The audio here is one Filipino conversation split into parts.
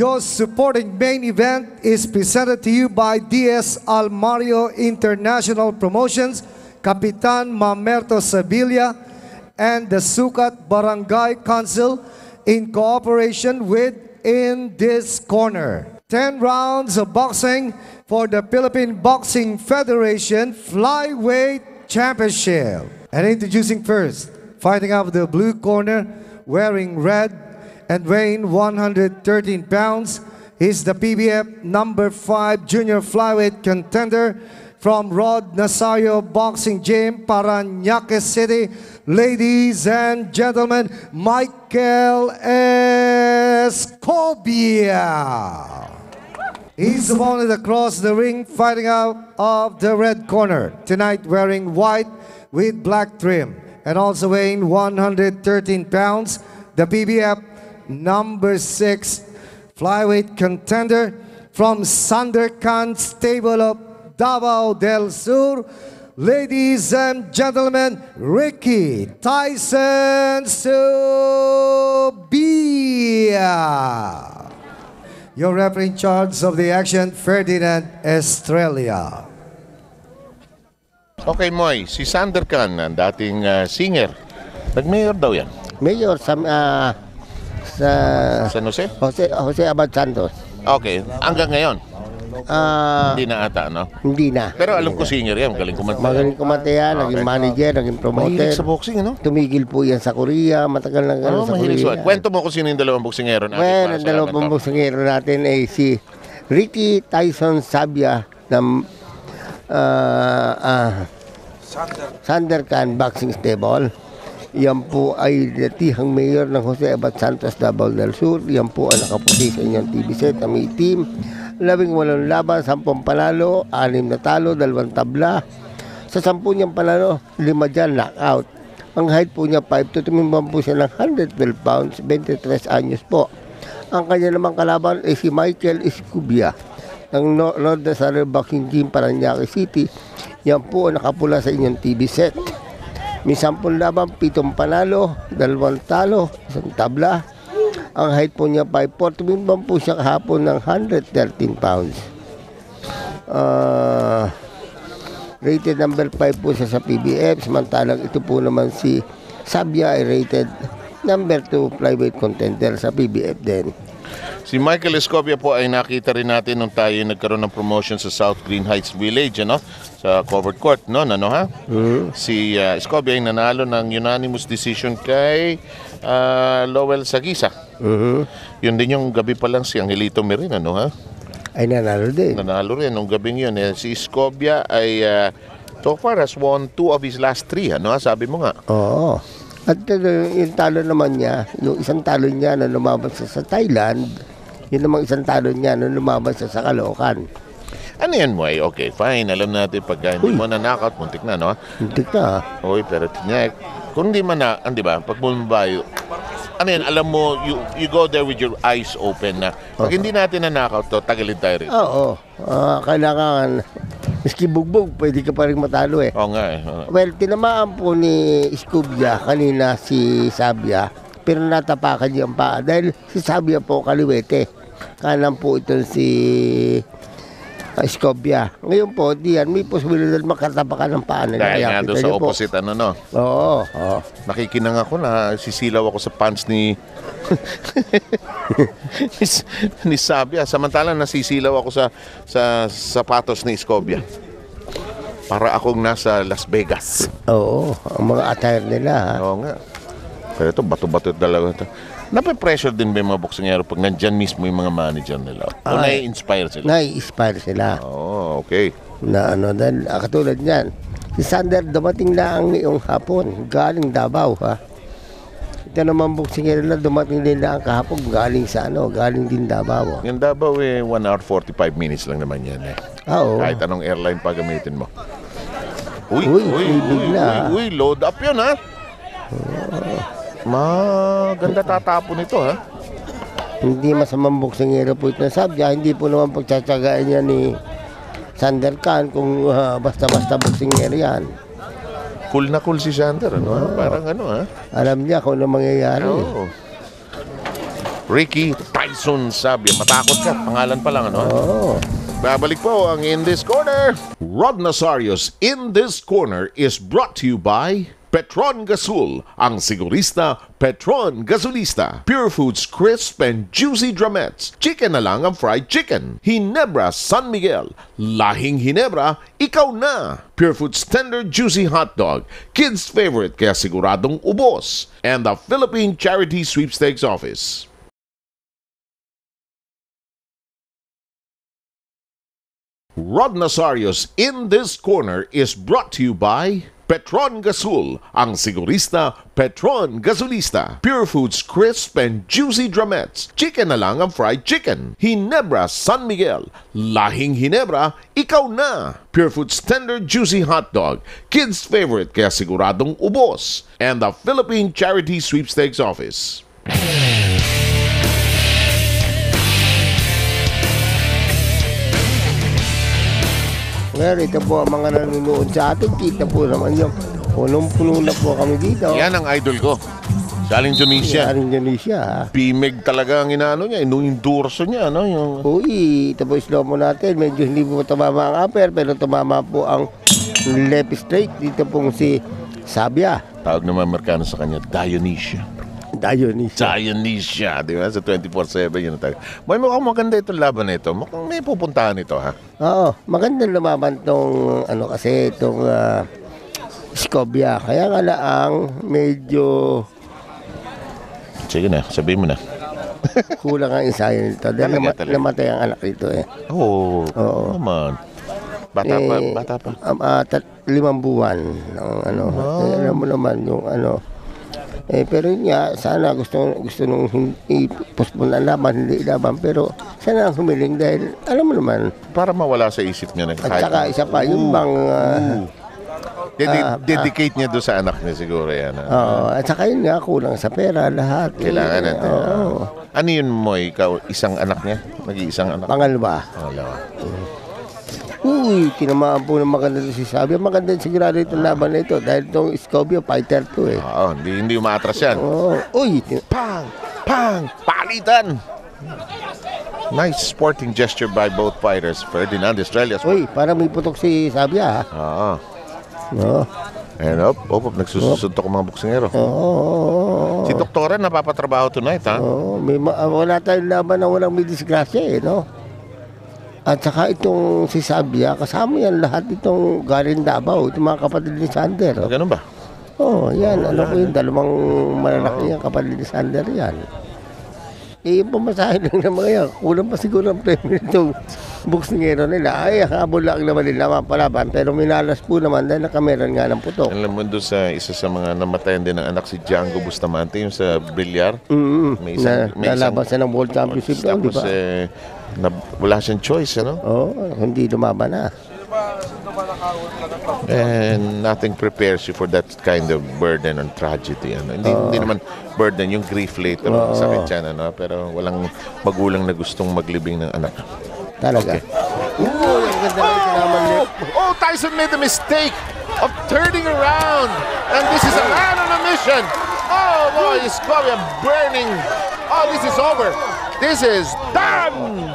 Your supporting main event is presented to you by DS Almario International Promotions, Kapitan Mamerto Sevilla, and the Sukat Barangay Council in cooperation with In This Corner. 10 rounds of boxing for the Philippine Boxing Federation Flyweight Championship. And introducing first, fighting out of the blue corner, wearing red and weighing 113 pounds, he's the PBF number 5 junior flyweight contender from Rod Nazario Boxing Gym, Parañaque City. Ladies and gentlemen, Michael Escobia. His opponent across the ring, fighting out of the red corner. Tonight wearing white with black trim and also weighing 113 pounds. The PBF number 6 flyweight contender from Sanderkan Stable of Davao del Sur. Ladies and gentlemen, Ricky Tyson Subia. Your referee in charge of the action, Ferdinand Estrella. Okay, Moy, si Sander Khan, ang dating singer, nag-mayor daw yan. Mayor sa San Jose? Jose Abad Santos. Okay, hanggang ngayon, hindi na ata, no? Hindi na. Pero alam ko singer yan, galing kumanta. Magaling kumanta yan, naging manager, naging promoter. Mahilig sa boxing, no? Tumigil po yan sa Korea, matagal na sa Korea. Kwento mo kung sino yung dalawang boksingero natin. Well, ang dalawang boksingero natin ay si Ricky Tyson Sabia ng Sanderkan Boxing Stable. Yan po ay datihang mayor ng Jose Abad Santos, Davao del Sur. Yan po ang nakaputi sa inyong TV set na may team. 18 laban, 10 panalo, 6 natalo, 2 tabla. Sa 10 niyang panalo, 5 dyan knockout. Ang height po niya 5'2", tumimbang po siya ng 112 pounds, 23 anyos po. Ang kanya namang kalaban ay si Michael Escobia ng Rod Nazario Boxing Gym, Parañaque City. Yan po ang nakapula sa inyong TV set. May 10 laban, 7 panalo, 2 talo, 1 tabla. Ang height po niya 5'4", tumimbang po siya kahapon ng 113 pounds. Rated number 5 po siya sa PBF, samantalang ito po naman si Sabia ay rated number 2 flyweight contender sa PBF din. Si Michael Escobia po ay nakita rin natin nung tayo nagkaroon ng promotion sa South Green Heights Village, ano? Sa covered court, no? Ano, ha? Si Escobia ay nanalo ng unanimous decision kay Lowell Sagisa. Yun din yung gabi pa lang si Angelito Merin, ano, ha? Ay nanalo din. Nanalo rin nung gabing yun. Si Escobia ay so far has won 2 of his last 3, ano? Sabi mo nga. Oo. At yung talo naman niya, yung isang talo niya na lumabas sa Thailand, yun namang isang talo niya na lumabas sa Caloocan. Ano yan mo? Okay, fine. Alam natin pagka hindi mo na-knockout, muntik na, no? Muntik na. Uy, pero tinyek. Kung hindi man na, di ba, pag bumbayo, ano yan, alam mo, you go there with your eyes open na. Pag hindi natin na-knockout to, tagalin tayo rin. Oo. Kailangan, miski bugbog, pwede ka pa rin matalo eh. Oo nga eh. Well, tinamaan po ni Escobia kanina si Sabia, pero natapakan niya ang paa. Dahil si Sabia po kaliwete. Kanan po ito si Escobia. Ngayon po, diyan, may posibilidad makatapakan ng paa. Dahil nga doon sa opposite, ano, no? Oo. Nakikinang ako na sisilaw ako sa pants ni ni Sabia. Samantalang nasisilaw ako sa sapatos ni Escobia. Para akong nasa Las Vegas. Oo, ang mga attire nila. Oo nga. Pero ito, bato-bato talaga ito. Nape-pressure din ba yung mga boksingero pag nandyan mismo yung mga manager nila? O nai-inspire sila? Nai-inspire sila. Oo, okay. Na ano, dahil katulad niyan, si Sander dumating na ang ngayong hapon, galing Davao, ha? Ito naman boksingero na dumating din na ang kahapon, galing sa galing din Davao. Yung Davao 1 hour 45 minutes lang naman yan eh. Oo. Kahit anong airline pa gamitin mo. Uy, load up yun, ha? Maganda tatapon ito, ha? Hindi masamang boksingero po ito na Sabia. Hindi po naman pagtsatsagaan niya ni Sander Khan kung basta-basta boksingero yan. Cool na cool si Sander, ano? Parang ano, ha? Alam niya kung ano mangyayari. Ricky Tyson Tyson Sabia. Matakot ka, pangalan pa lang, ano? Oo. Babalik po ang In This Corner. Rod Nazarios In This Corner is brought to you by Petron Gasul, ang sigurista Petron Gasolista. Pure Foods crisp and juicy drumettes. Chicken na lang ang fried chicken. Ginebra San Miguel. Lahing Ginebra, ikaw na. Pure Foods tender juicy hot dog. Kids favorite kaya siguradong ubos. And the Philippine Charity Sweepstakes Office. Rod Nazarios In This Corner is brought to you by Petron Gasul, ang sigurista Petron Gasolista. Pure Foods crisp and juicy drumettes. Chicken na lang ang fried chicken. Ginebra San Miguel. Lahing Ginebra, ikaw na. Pure Foods tender juicy hot dog. Kids favorite kaya siguradong ubos. And the Philippine Charity Sweepstakes Office. Ngayon, ito po ang mga nanonood sa atin. Kita po naman yung punong-puno na po kami dito. Yan ang idol ko. Sa Indonesia. Sa Indonesia, ha? Pimig talaga ang inaano niya. Endurso niya, no? Yung... Uy, ito po slow mo natin. Medyo hindi po tumama ang upper, pero tumama po ang left straight. Dito pong si Sabia. Tawag naman Amerikano sa kanya, Dionysia. Dionysia, di ba? Sa 24/7 yun ang tawag. Boy, mukhang maganda itong laban na ito. Mukhang may pupuntahan ito, ha? Oo, magandang lumaban tong ano kasi itong Scobia. Kaya nga laang medyo Sige na, sabihin mo na. kulang ang ensayo nito. Dahil Talaga. namatay ang anak nito eh. Oo. Oo. Naman. Bata pa. 5 buwan ng ano. Alam mo naman yung ano. Pero yun nga, sana gusto nung i-postpone ang laban, hindi laban. Pero sana ang humiling dahil, alam mo naman. Para mawala sa isip niya na At saka isa pa, yung bang... dedicate niya doon sa anak niya siguro yan. at saka yun nga, kulang sa pera lahat. Kailangan natin. Oo. Ano yun mo, ikaw, isang anak niya? Nag-iisang anak? Pangalawa. Pangalawa. Uy, tinamaan po ng maganda si Sabia. Maganda sigurado itong laban na ito dahil itong Scobia fighter to eh. Oo, hindi umaatras yan. Oo. Uy, Pang! Palitan! Nice sporting gesture by both fighters. Ferdinand Estrellas. uy, parang may putok si Sabia ha. Oo. Oo. And nagsusuntok ang mga boksingero. Oo. Si Doktora napapatrabaho tonight, ha? Oo. Wala tayong laban na walang may disgrasya eh, no? At saka itong si Sabia, kasama yan lahat itong galing Davao, itong mga kapatid ni Sander. Ganun ba? Oo, yan. Ano po yun, dalawang malalaki yan, kapatid ni Sander yan. Yung pamasahe lang ng mga yan, kulang pa siguro ang premyo nitong boksingero nila. Ay, habol lang naman nila mapalaban, pero minalas po naman dahil nakameran nga ng putok. Alam mo doon sa isa sa mga namatayan din ng anak si Django Bustamante, yung sa bilyar. May Nalaban siya ng World Championship doon, di tapos ba? wala siyang choice, ano? Oo, hindi lumaban na. And nothing prepares you for that kind of burden and tragedy. Ano? Hindi naman burden, yung grief later, sakit yan, ano? Pero walang magulang na gustong maglibing ng anak. Talaga. Okay. Oh, Tyson made the mistake of turning around. And this is a man on a mission. Oh, boy, Scobia burning. Oh, this is over. This is done.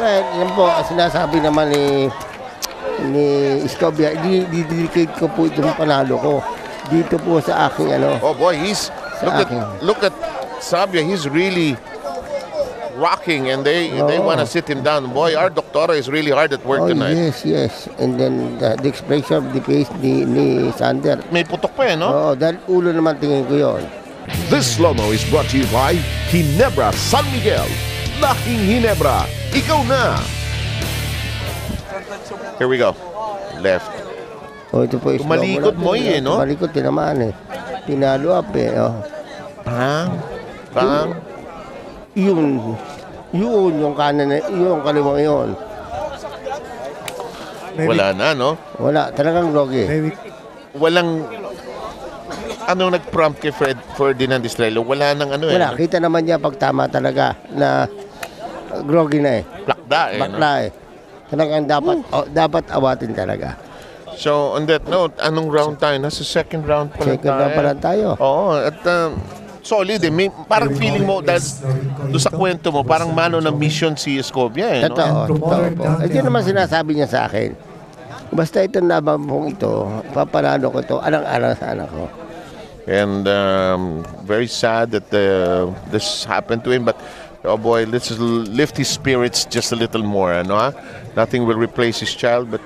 Well, yan po, sinasabi naman ni Scobia, didedicate ko po itong panalo ko dito po sa aking ano. Oh boy, look at Sabia. He's really rocking, and they want to sit him down. Boy, our Doktora is really hard at work tonight. Yes. And then the expression of the face ni Sander. May putok pa no? Oo, dahil ulo naman tingin ko yon. This slow-mo is brought to you by Ginebra San Miguel. Lahing Ginebra, ikaw na. Here we go. Left. Oh, ito po is Tumalikod mo no? Tumalikod, tinamaan eh. Pinalo up eh. Oh. Bang. Yun, yung kanan, yung kaliwang yun. Wala na, no? Wala, talagang logi. Walang, nag-prompt kay Ferdinand Estrello? Wala nang Wala, kita naman niya pag tama talaga na groggy na eh. Bakla eh. Talagang dapat awatin talaga. So, on that note, anong round tayo? Nasa second round pa lang tayo. Second round pa lang tayo. Oo, at solid eh. Parang feeling mo, dahil doon sa kwento mo, parang mano ng mission si Escobia eh. No? Totoo po. Ito naman sinasabi niya sa akin. Basta itong laban pong ito, paparado ko ito, alang-alang sa anak ko. And very sad that this happened to him, but oh boy, let's just lift his spirits just a little more. Ano, ha? Nothing will replace his child, but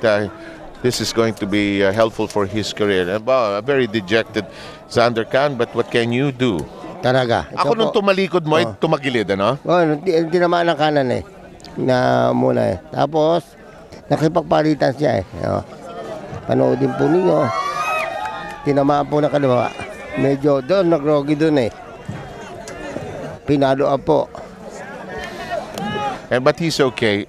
this is going to be helpful for his career. A very dejected Xander Khan, but what can you do? Talaga. Ako nung tumalikod mo, ay tumagilid, ano? Tinamaan ng kanan eh. Na muna eh. Tapos, nakipagpalitan siya eh. Panoodin po ninyo. Tinamaan po ng kaliwa. Medyo doon, nagrogi doon eh. Pinadoan po. But he's okay.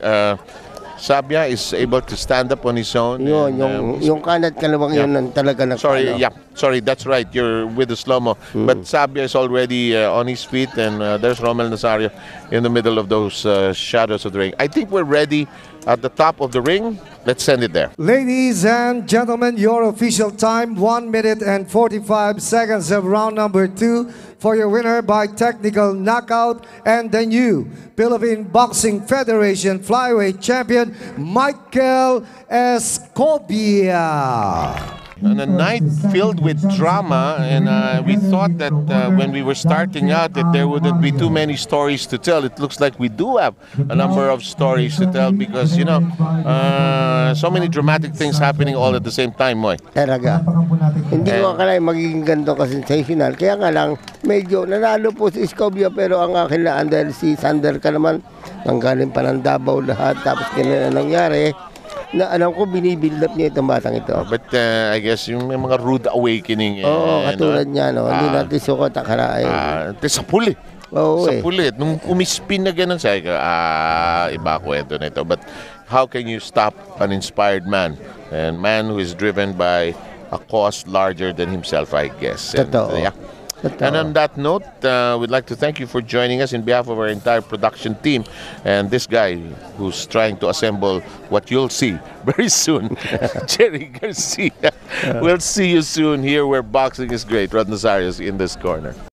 Sabia is able to stand up on his own. Yun, yung kanat kalawang yun ang talaga na. Sorry, that's right. You're with the slow-mo. But Sabia is already on his feet, and there's Romel Nazario in the middle of those shadows of the ring. I think we're ready at the top of the ring. Let's send it there. Ladies and gentlemen, your official time, 1 minute and 45 seconds of round number 2 for your winner by technical knockout and the new Philippine Boxing Federation flyweight champion, Michael Escobia. On a night filled with drama, and we thought that when we were starting out that there wouldn't be too many stories to tell. It looks like we do have a number of stories to tell because, you know, so many dramatic things happening all at the same time, Moy. Talaga. Hindi ko akala magiging ganito ka-sensational. Kaya nga lang, medyo nanalo po si Escobia, pero ang akin na dahil si Xander ka naman, nanggaling pa ng Davao lahat, tapos ganyan na nangyari. Na alam ko, binibuild up niya itong batang ito. But I guess yung may mga rude awakening. Oo, katulad niya, no? Hindi natin sukat akalain. Sa puli. Oo, Sa puli. Nung umispin na ganun, sabi ko, iba kwento na ito. But how can you stop an inspired man? And man who is driven by a cause larger than himself, I guess. Totoo. And on that note, we'd like to thank you for joining us in behalf of our entire production team and this guy who's trying to assemble what you'll see very soon, Jerry Garcia. We'll see you soon here where boxing is great. Rod Nazario's in this corner.